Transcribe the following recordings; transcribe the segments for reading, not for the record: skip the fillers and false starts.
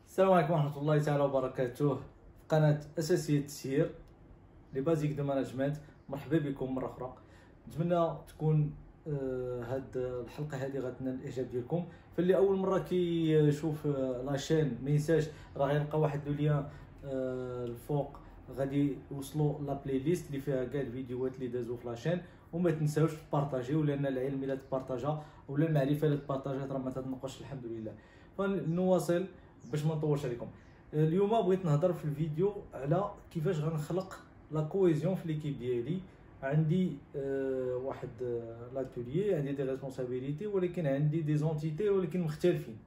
السلام عليكم ورحمة الله تعالى وبركاته في قناة أساسية التسيير لي بازيك دو ماناجمنت. مرحبا بكم مرة أخرى. نتمنى تكون هاد الحلقة هذه غتنال الإعجاب ديالكم. فاللي أول مرة كيشوف لاشين ما ينساش راه غيلقى واحد لو ليان الفوق غادي يوصلوا لا بلاي ليست اللي فيها كاع الفيديوهات اللي دازو في لاشين. وما تنساوش تبارطاجيو لأن العلم إلا تبارطاجا ولا المعرفة إلا تبارطاجات راه ما تنقصش الحمد لله. فنواصل باش ما نطولش عليكم. اليوم بغيت نهضر في الفيديو على كيفاش غنخلق لا كويزيون في ليكيب ديالي. عندي واحد لاتوليي، عندي دي ريسبونسابيلتي، ولكن عندي دي زونتيتي ولكن مختلفين.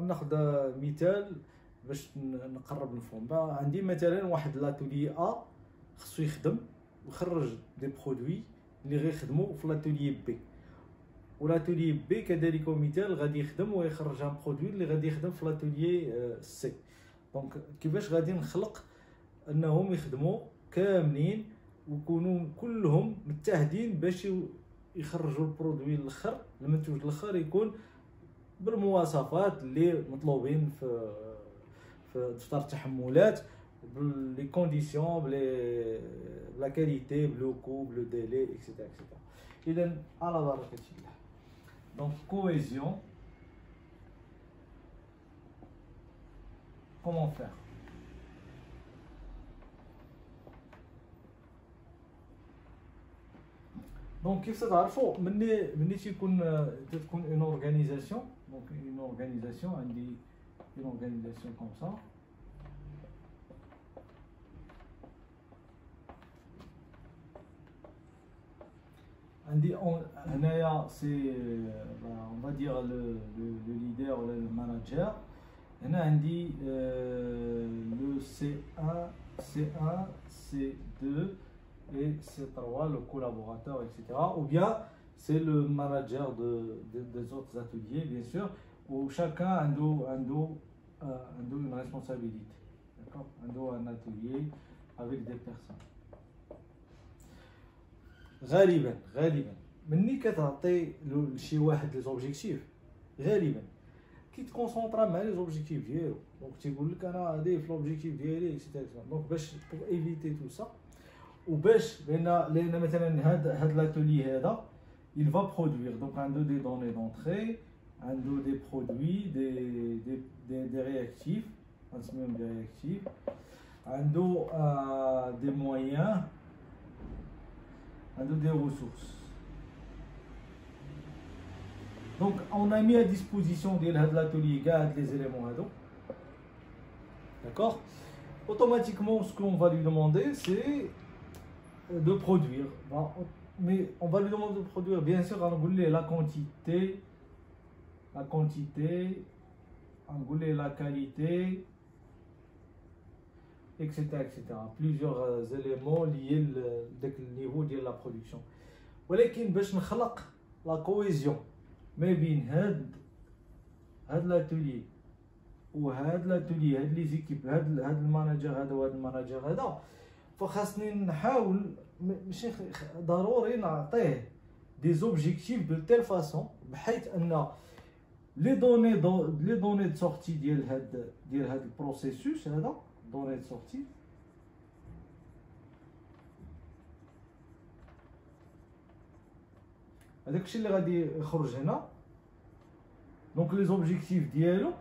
ناخذ مثال باش نقرب نفهم. عندي مثلا واحد لاتوليي ا خصو يخدم ويخرج دي برودوي اللي غيخدموا في لاتوليي بي، ولاتوليي بي كذلك مثال غادي يخدم ويخرج ان برودوي اللي غادي يخدم في لاتوليي سي. دونك كيفاش غادي نخلق انهم يخدموا كاملين ويكونوا كلهم متحدين باش يخرجوا البرودوي الاخر، المنتوج الاخر يكون بالمواصفات اللي مطلوبين في دفتر التحملات، بلي كونديسيون، بلا كاليتي، بلو كو، بلو ديلي، اكسيتيرا اكسيتيرا. اذا على بركه الله. دونك cohésion, comment faire? دونك كيف تعرفوا ملي تكون اون اورغانيزاسيون. دونك اون اورغانيزاسيون عندي اون اورغانيزاسيون كوم سا. عندي هنايا سي اون فا دير لو ليدر ولا الماناجر. هنا عندي لو سي 1 سي 1 سي 2 et C3 le collaborateur, etc. Ou bien c'est le manager des autres ateliers, bien sûr, où chacun a une responsabilité. D'accord, un atelier avec des personnes. غالبا مني كتعطي لشي واحد لي زوبجيكتيف غالبا كيتكونسونطرا مع لي زوبجيكتيف ديالو. دونك تيقول لك انا هادي في لوبجيكتيف ديالي اكسيتيرا. دونك باش ايفيتي تو سا وباش لان مثلا هاد لاتولي هذا il va produire. Donc عنده des données d'entrée, عنده des produits, des réactifs, نسميهم des réactifs, عنده des moyens, عنده des ressources. Donc on a mis à disposition ديال هاد l'atelier كاع هاد les éléments هادو. D'accord? Automatiquement ce qu'on va lui demander c'est de produire. Bon, mais on va lui demander de produire, bien sûr, on va la quantité, on va la qualité, etc., etc. Plusieurs éléments liés au niveau de la production. ولكن باش نخلق la cohésion ما بين هاد l'atelier وهاد l'atelier، هاد لي زيكيب، هاد الماناجر هذا وهاد الماناجر هذا، فخاصني نحاول ماشي ضروري نعطيه دي زوبجيكتيف دو تيل فاسون بحيث ان لي دوني دو سورتي ديال هاد البروسيسوس هذا، دوني دو سورتي هذاك الشيء اللي غادي يخرج هنا. دونك لي زوبجيكتيف ديالو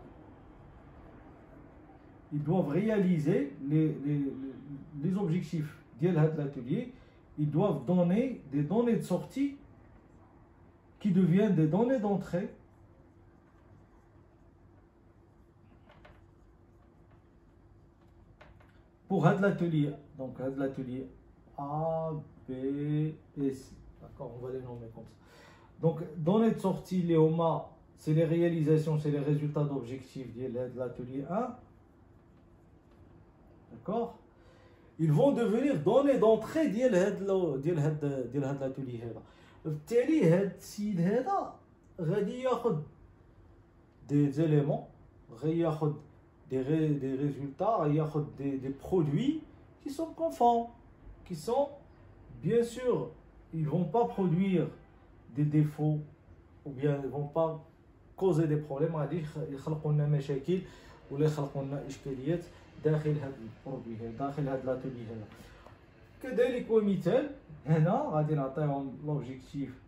ils doivent réaliser les objectifs de l'atelier. Ils doivent donner des données de sortie qui deviennent des données d'entrée pour l'atelier. Donc l'atelier A, B et C. D'accord, on va les nommer comme ça. Donc données de sortie, les OMA, c'est les réalisations, c'est les résultats d'objectifs de l'atelier 1. D'accord, ils vont devenir données d'entrée ديال هاد l'atelier هذا. بالتالي هاد السيد هذا غادي ياخذ des éléments، غادي ياخذ des résultats، ياخذ des produits qui sont conformes، qui sont bien sûr ils vont pas produire des défauts ou bien ils vont pas كوزي دي بروبليم، غادي يخلقوا لنا مشاكل ولا يخلقوا لنا اشكاليات داخل هذا البرودوي هذا، داخل هذا لاتولي هذا. كذلك ومثال هنا غادي نعطيهم لوبجيكتيف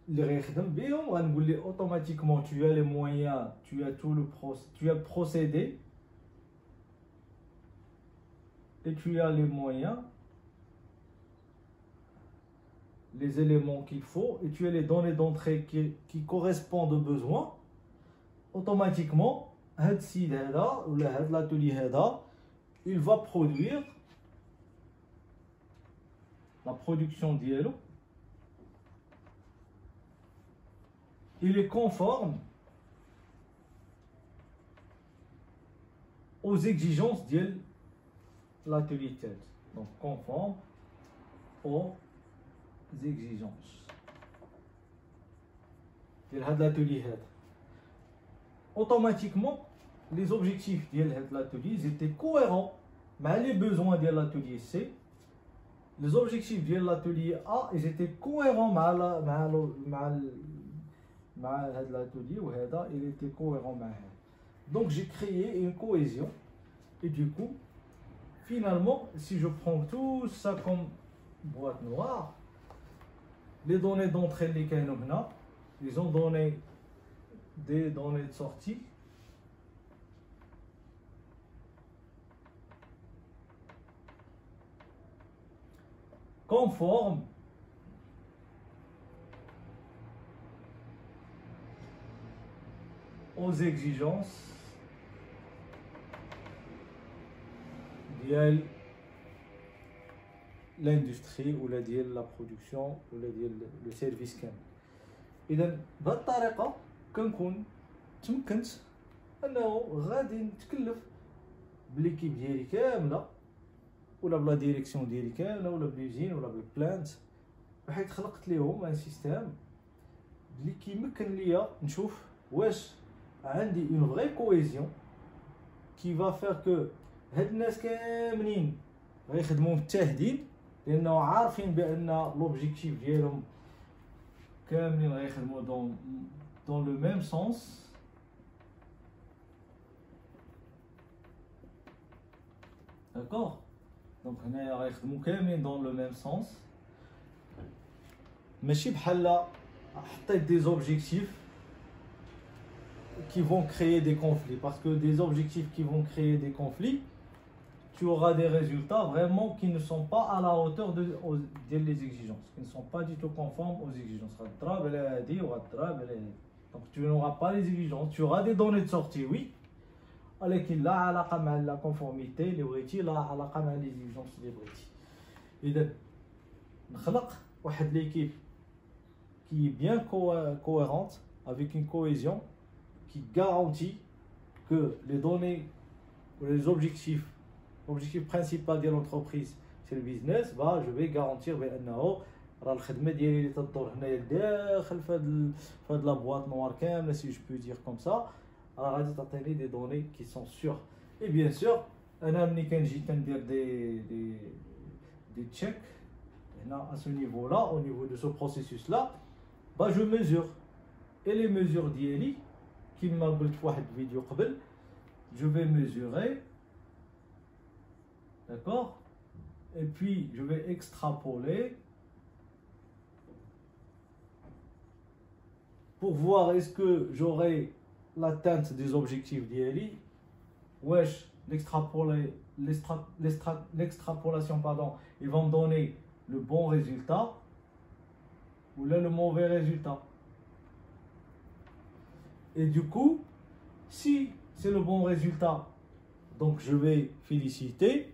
اللي غيخدم بهم، غنقول لي اوتوماتيكمون tu as les moyens, tu as tout le tu as le procédé et tu as les moyens, les éléments qu'il faut, et tu as les données d'entrée qui correspondent aux besoins. Automatiquement هاد السيد هذا ولا هاد l'atelier هذا il va produire la production ديالو. Il est conforme aux exigences de l'atelier tête. Donc conforme aux exigences de l'atelier. Automatiquement, les objectifs de l'atelier étaient cohérents avec les besoins de l'atelier C. Les objectifs de l'atelier A ils étaient cohérents avec l'atelier ou il était cohérent avec. Donc j'ai créé une cohésion et du coup finalement si je prends tout ça comme boîte noire, les données d'entrée les canaux ils ont donné des données de sortie conformes aux exigences de l'industrie ou la production ou le service كامل. إذا بهذه الطريقة كنكون تمكنت أنه غادي نتكلف بالليكيب ديالي كاملة ولا بلا ديريكسيون ديالي كاملة ولا بليزين ولا بالبلانت، بحيث خلقت ليهم ان سيستيم اللي كيمكن ليا نشوف واش عندي اون فري كوهيزيون كي فا فير كو هاد الناس كاملين غيخدموا متحدين، لانه عارفين بان لوبجيكتيف ديالهم كاملين غيخدموا دون لو ميم سونس. داكوغ، دونك هنايا غيخدموا كاملين دون لو ميم سونس، ماشي بحال حطيت دي زوبجيكتيف qui vont créer des conflits, parce que des objectifs qui vont créer des conflits, tu auras des résultats vraiment qui ne sont pas à la hauteur des exigences, qui ne sont pas du tout conformes aux exigences. Donc tu n'auras pas les exigences, tu auras des données de sortie, oui, ولكن لا علاقة مع la conformité اللي بغيتي، لا علاقة مع les exigences اللي بغيتي. إذا نخلق واحد l'équipe qui est bien cohérente, avec une cohésion qui garantit que les données ou les objectifs principaux de l'entreprise c'est le business. Bah, je vais garantir بأنه راه الخدمة ديالي اللي تدور هنايا داخل في هاد لا boîte noire كاملة si je peux dire comme ça، راه غادي تعطيني des données qui sont sûres. Et bien sûr أنا ملي كنجي كندير des checks هنا à ce niveau là, au niveau de ce processus là، bah je mesure et les mesures ديالي كيما قلت في واحد الفيديو قبل، je vais mesurer, d'accord, et puis je vais extrapoler pour voir est-ce que j'aurai l'atteinte des objectifs d'IELI. Wesh, l'extrapolation, pardon, ils vont me donner le bon résultat ou là le mauvais résultat. Et du coup, si c'est le bon résultat, donc je vais féliciter.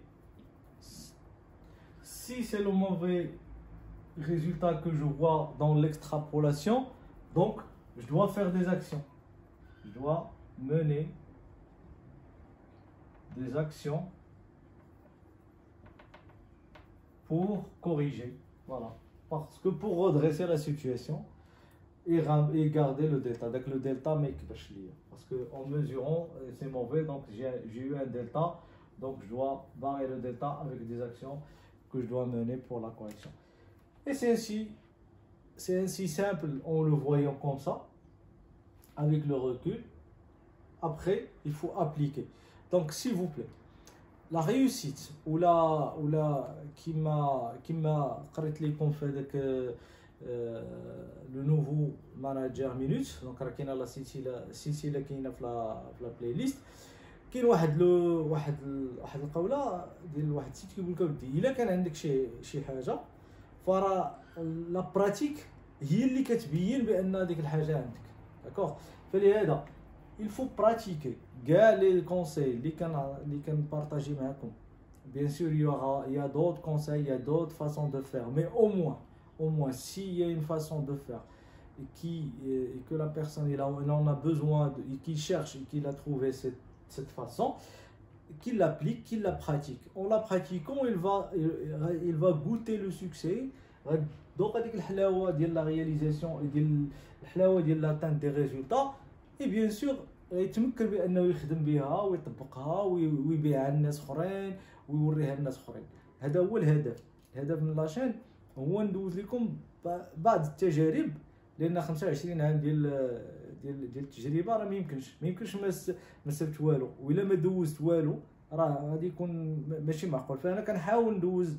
Si c'est le mauvais résultat que je vois dans l'extrapolation, donc je dois faire des actions. Je dois mener des actions pour corriger. Voilà. Parce que pour redresser la situation et garder le delta. Donc le delta, parce qu'en mesurant, c'est mauvais, donc j'ai eu un delta, donc je dois barrer le delta avec des actions que je dois mener pour la correction. Et c'est ainsi c'est ainsi simple en le voyant comme ça, avec le recul. Après, il faut appliquer. Donc, s'il vous plaît, la réussite qui m'a قريت لكم في هذاك لو نوفو ماناجر مينوت. دونك راه كاينه لا السلسله كاينه في لا بلاي ليست. كاين واحد القوله ديال واحد السيت كيقول لك اودي الا كان عندك شي حاجه فراه لا براتيك هي اللي كتبين بان ديك الحاجه عندك. داكوغ. فلهذا il faut pratiquer كاع لي كونساي اللي كنبارطاجي معكم. bien sûr il y a d'autres conseils, il y a d'autres façons de faire, mais au moins s'il y a une façon de faire et que la personne il en a besoin et qu'il cherche et qu'il a trouvé cette façon, qu'il l'applique, qu'il la pratique. En la pratiquant, il va goûter le succès. Donc هذيك الحلاوه ديال la réalisation ديال الحلاوه ديال l'atteinte des résultats. Et bien sûr يتمكن بانه يخدم بها ويطبقها ويبيعها للناس اخرين ويوريها للناس اخرين. هذا هو الهدف من لاشين، هو ندوز لكم بعض التجارب، لان 25 عام ديال التجربه راه ما يمكنش ما سبت والو، وإلا ما دوزت والو راه غادي يكون ماشي معقول. فانا كنحاول ندوز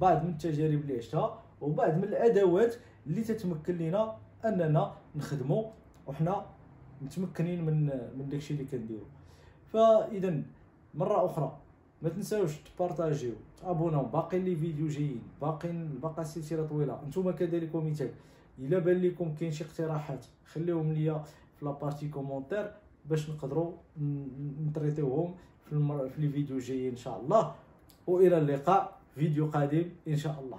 بعض من التجارب اللي عشتها وبعض من الادوات اللي تتمكن لنا اننا نخدموا وحنا متمكنين من داكشي اللي كنديرو. فاذا مره اخرى ما تنساوش تبارطاجيو، تابوناو، باقي لي فيديو جايين، باقا السلسله طويله. نتوما كذلك مثال الا بان لكم كاين شي اقتراحات خليهم ليا في لابارتي كومونتير باش نقدروا نطريطيوهم في لي فيديو جايين ان شاء الله. والى اللقاء فيديو قادم ان شاء الله.